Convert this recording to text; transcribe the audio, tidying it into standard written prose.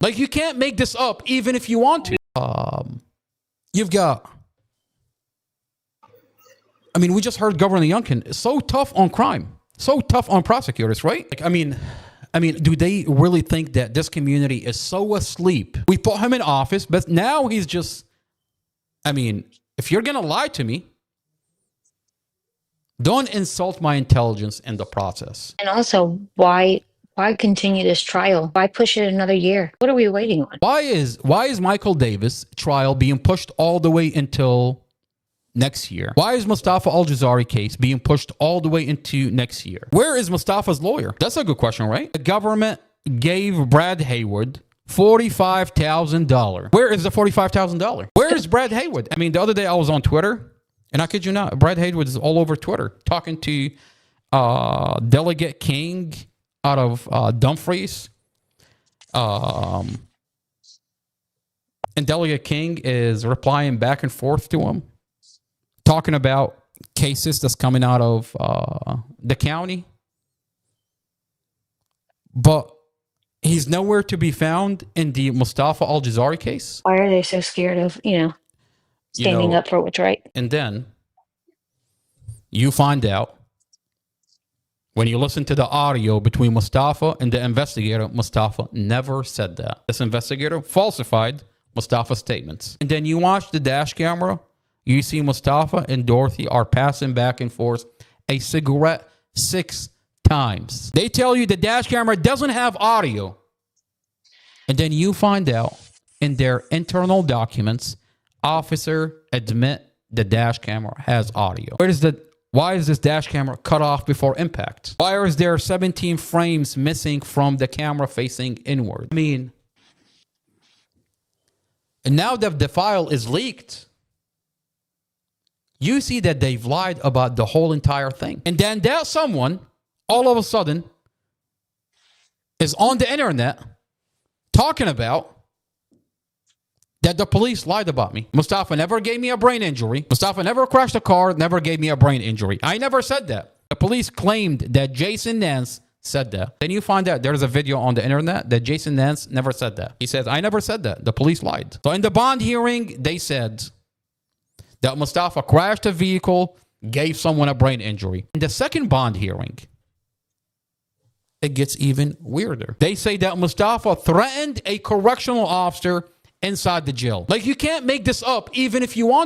Like, you can't make this up even if you want to. You've got, I mean, we just heard Governor Youngkin so tough on crime, so tough on prosecutors, right? Like, I mean, do they really think that this community is so asleep? We put him in office, but now he's just, I mean, if you're going to lie to me, don't insult my intelligence in the process. And also, why continue this trial? Why push it another year? What are we waiting on? Why is Michael Davis trial being pushed all the way until next year? Why is Mustaf AlJazari case being pushed all the way into next year? Where is Mustafa's lawyer? That's a good question, right? The government gave Brad Haywood $45,000. Where is the $45,000? Where is Brad Haywood? I mean, the other day I was on Twitter, and I kid you not, Brad Haywood is all over Twitter talking to Delegate King out of Dumfries. And Delegate King is replying back and forth to him, talking about cases that's coming out of the county. But he's nowhere to be found in the Mustaf AlJazari case. Why are they so scared of, standing up for what's right? And then you find out, when you listen to the audio between Mustafa and the investigator, Mustafa never said that. This investigator falsified Mustafa's statements. And then you watch the dash camera, you see Mustafa and Dorothy are passing back and forth a cigarette 6 times. They tell you the dash camera doesn't have audio. And then you find out in their internal documents, officer admit the dash camera has audio. Why is this dash camera cut off before impact? Why is there 17 frames missing from the camera facing inward? I mean, and now that the file is leaked, you see that they've lied about the whole entire thing. And then that someone, all of a sudden, is on the internet talking about that the police lied about me. Mustafa never gave me a brain injury. Mustafa never crashed a car, never gave me a brain injury. I never said that. The police claimed that Jason Nance said that. Then you find out there's a video on the internet that Jason Nance never said that. He says, I never said that. The police lied. So in the bond hearing, they said that Mustafa crashed a vehicle, gave someone a brain injury. In the second bond hearing, it gets even weirder. They say that Mustafa threatened a correctional officer inside the jail. Like, you can't make this up even if you want